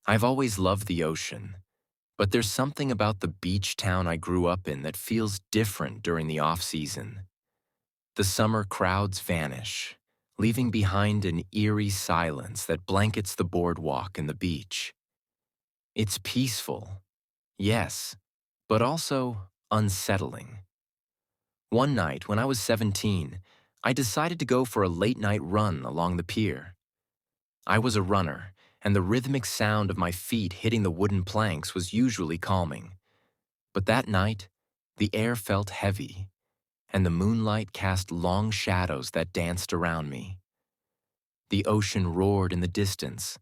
I've always loved the ocean, but there's something about the beach town I grew up in that feels different during the off-season. The summer crowds vanish, leaving behind an eerie silence that blankets the boardwalk and the beach. It's peaceful, yes, but also unsettling. One night, when I was 17, I decided to go for a late-night run along the pier. I was a runner, and the rhythmic sound of my feet hitting the wooden planks was usually calming. But that night, the air felt heavy, and the moonlight cast long shadows that danced around me. The ocean roared in the distance,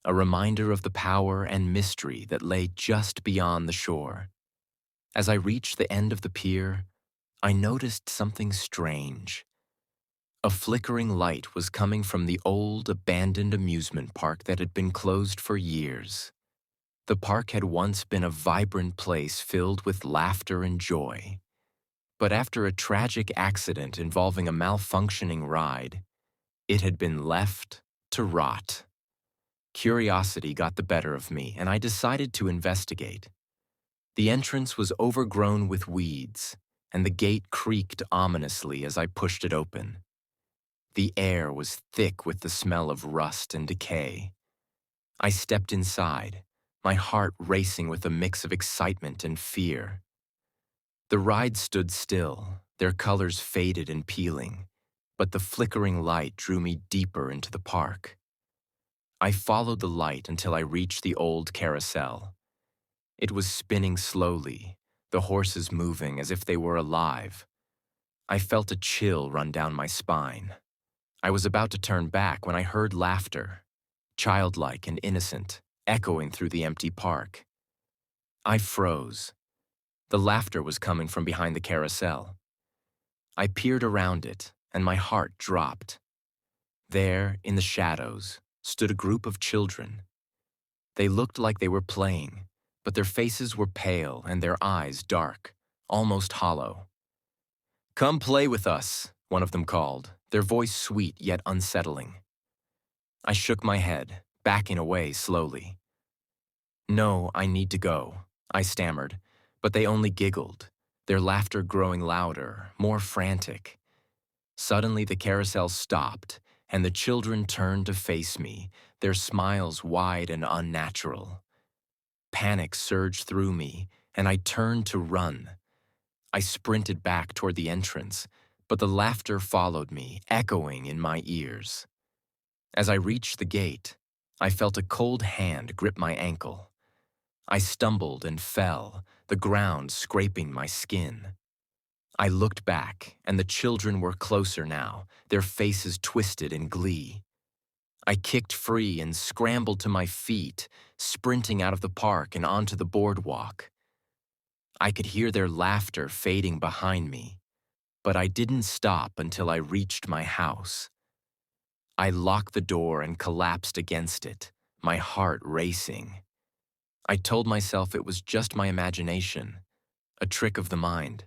a reminder of the power and mystery that lay just beyond the shore. As I reached the end of the pier, I noticed something strange. A flickering light was coming from the old, abandoned amusement park that had been closed for years. The park had once been a vibrant place filled with laughter and joy. But after a tragic accident involving a malfunctioning ride, it had been left to rot. Curiosity got the better of me, and I decided to investigate. The entrance was overgrown with weeds, and the gate creaked ominously as I pushed it open. The air was thick with the smell of rust and decay. I stepped inside, my heart racing with a mix of excitement and fear. The ride stood still, their colors faded and peeling, but the flickering light drew me deeper into the park. I followed the light until I reached the old carousel. It was spinning slowly, the horses moving as if they were alive. I felt a chill run down my spine. I was about to turn back when I heard laughter, childlike and innocent, echoing through the empty park. I froze. The laughter was coming from behind the carousel. I peered around it, and my heart dropped. There, in the shadows, stood a group of children. They looked like they were playing, but their faces were pale and their eyes dark, almost hollow. "Come play with us," one of them called, their voice sweet yet unsettling. I shook my head, backing away slowly. "No, I need to go," I stammered, but they only giggled, their laughter growing louder, more frantic. Suddenly the carousel stopped, and the children turned to face me, their smiles wide and unnatural. Panic surged through me, and I turned to run. I sprinted back toward the entrance, but the laughter followed me, echoing in my ears. As I reached the gate, I felt a cold hand grip my ankle. I stumbled and fell, the ground scraping my skin. I looked back, and the children were closer now, their faces twisted in glee. I kicked free and scrambled to my feet, sprinting out of the park and onto the boardwalk. I could hear their laughter fading behind me, but I didn't stop until I reached my house. I locked the door and collapsed against it, my heart racing. I told myself it was just my imagination, a trick of the mind.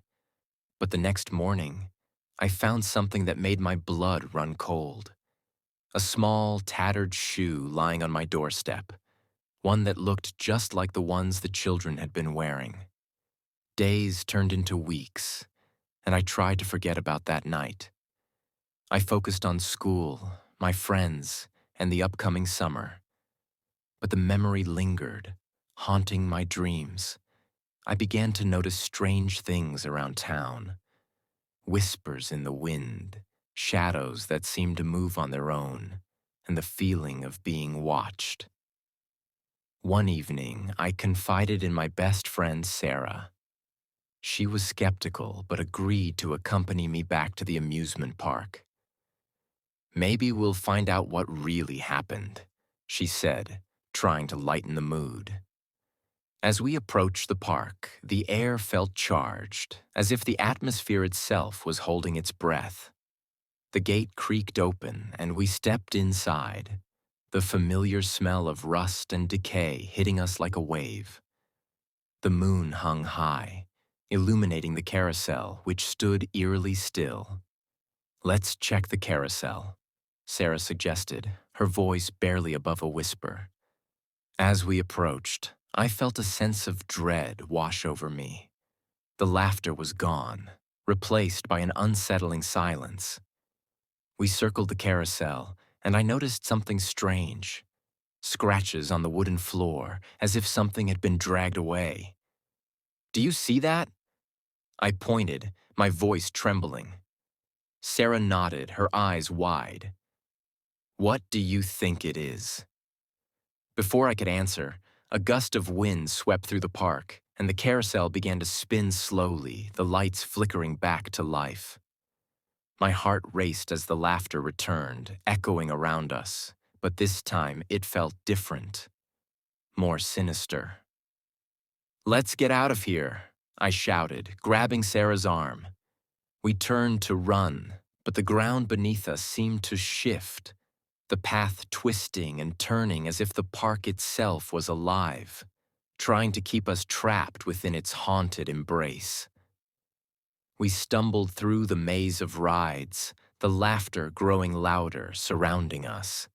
But the next morning, I found something that made my blood run cold. A small, tattered shoe lying on my doorstep, one that looked just like the ones the children had been wearing. Days turned into weeks, and I tried to forget about that night. I focused on school, my friends, and the upcoming summer. But the memory lingered, haunting my dreams. I began to notice strange things around town. Whispers in the wind, shadows that seemed to move on their own, and the feeling of being watched. One evening, I confided in my best friend, Sarah. She was skeptical but agreed to accompany me back to the amusement park. "Maybe we'll find out what really happened," she said, trying to lighten the mood. As we approached the park, the air felt charged, as if the atmosphere itself was holding its breath. The gate creaked open, and we stepped inside, the familiar smell of rust and decay hitting us like a wave. The moon hung high, illuminating the carousel, which stood eerily still. "Let's check the carousel," Sarah suggested, her voice barely above a whisper. As we approached, I felt a sense of dread wash over me. The laughter was gone, replaced by an unsettling silence. We circled the carousel, and I noticed something strange. Scratches on the wooden floor, as if something had been dragged away. "Do you see that?" I pointed, my voice trembling. Sarah nodded, her eyes wide. "What do you think it is?" Before I could answer, a gust of wind swept through the park, and the carousel began to spin slowly, the lights flickering back to life. My heart raced as the laughter returned, echoing around us, but this time it felt different, more sinister. "Let's get out of here," I shouted, grabbing Sarah's arm. We turned to run, but the ground beneath us seemed to shift, the path twisting and turning as if the park itself was alive, trying to keep us trapped within its haunted embrace. We stumbled through the maze of rides, the laughter growing louder, surrounding us.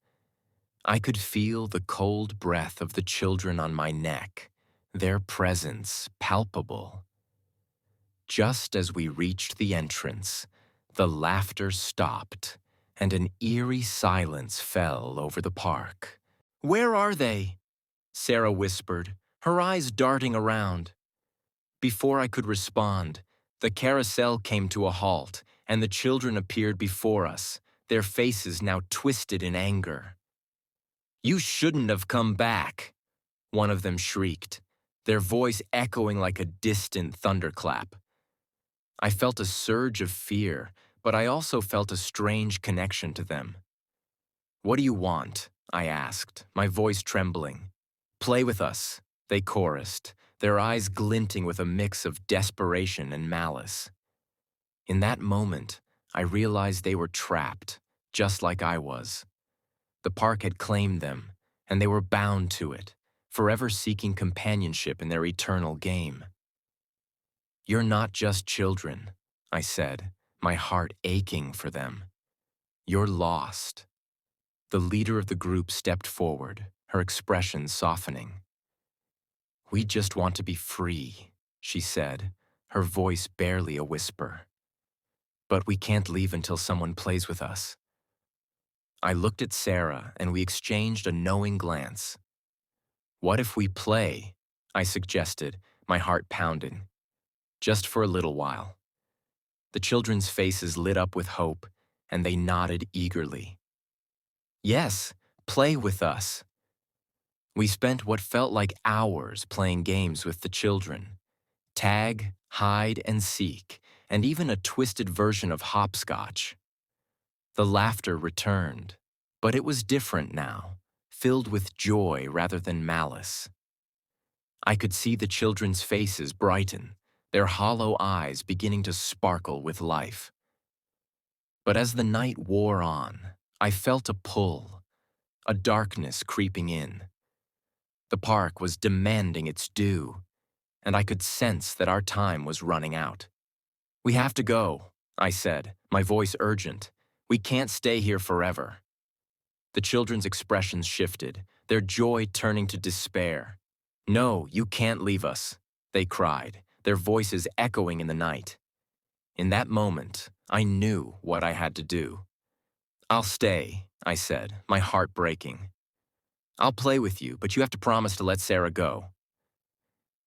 I could feel the cold breath of the children on my neck, their presence palpable. Just as we reached the entrance, the laughter stopped, and an eerie silence fell over the park. "Where are they?" Sarah whispered, her eyes darting around. Before I could respond, the carousel came to a halt, and the children appeared before us, their faces now twisted in anger. "You shouldn't have come back," one of them shrieked, their voice echoing like a distant thunderclap. I felt a surge of fear, but I also felt a strange connection to them. "What do you want?" I asked, my voice trembling. "Play with us," they chorused, their eyes glinting with a mix of desperation and malice. In that moment, I realized they were trapped, just like I was. The park had claimed them, and they were bound to it, forever seeking companionship in their eternal game. "You're not just children," I said, my heart aching for them. "You're lost." The leader of the group stepped forward, her expression softening. "We just want to be free," she said, her voice barely a whisper. "But we can't leave until someone plays with us." I looked at Sarah, and we exchanged a knowing glance. "What if we play?" I suggested, my heart pounding. "Just for a little while." The children's faces lit up with hope, and they nodded eagerly. "Yes, play with us." We spent what felt like hours playing games with the children. Tag, hide, and seek, and even a twisted version of hopscotch. The laughter returned, but it was different now, filled with joy rather than malice. I could see the children's faces brighten, their hollow eyes beginning to sparkle with life. But as the night wore on, I felt a pull, a darkness creeping in. The park was demanding its due, and I could sense that our time was running out. "We have to go," I said, my voice urgent. "We can't stay here forever." The children's expressions shifted, their joy turning to despair. "No, you can't leave us," they cried, their voices echoing in the night. In that moment, I knew what I had to do. "I'll stay," I said, my heart breaking. "I'll play with you, but you have to promise to let Sarah go."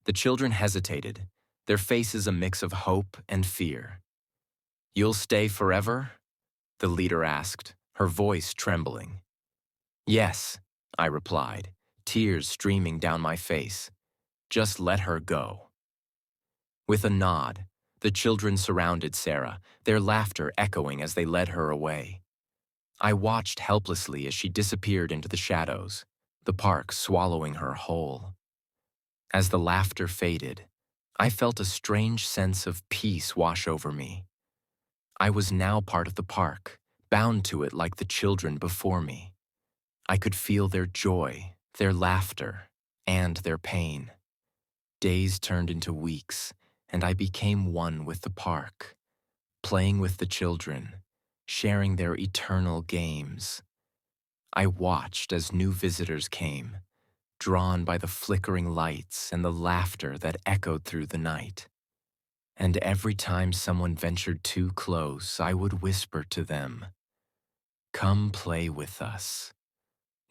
The children hesitated, their faces a mix of hope and fear. "You'll stay forever?" the leader asked, her voice trembling. "Yes," I replied, tears streaming down my face. "Just let her go." With a nod, the children surrounded Sarah, their laughter echoing as they led her away. I watched helplessly as she disappeared into the shadows, the park swallowing her whole. As the laughter faded, I felt a strange sense of peace wash over me. I was now part of the park, bound to it like the children before me. I could feel their joy, their laughter, and their pain. Days turned into weeks, and I became one with the park, playing with the children, sharing their eternal games. I watched as new visitors came, drawn by the flickering lights and the laughter that echoed through the night. And every time someone ventured too close, I would whisper to them, "Come play with us,"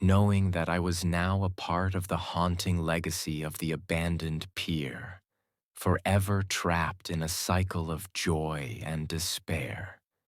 knowing that I was now a part of the haunting legacy of the abandoned pier, forever trapped in a cycle of joy and despair.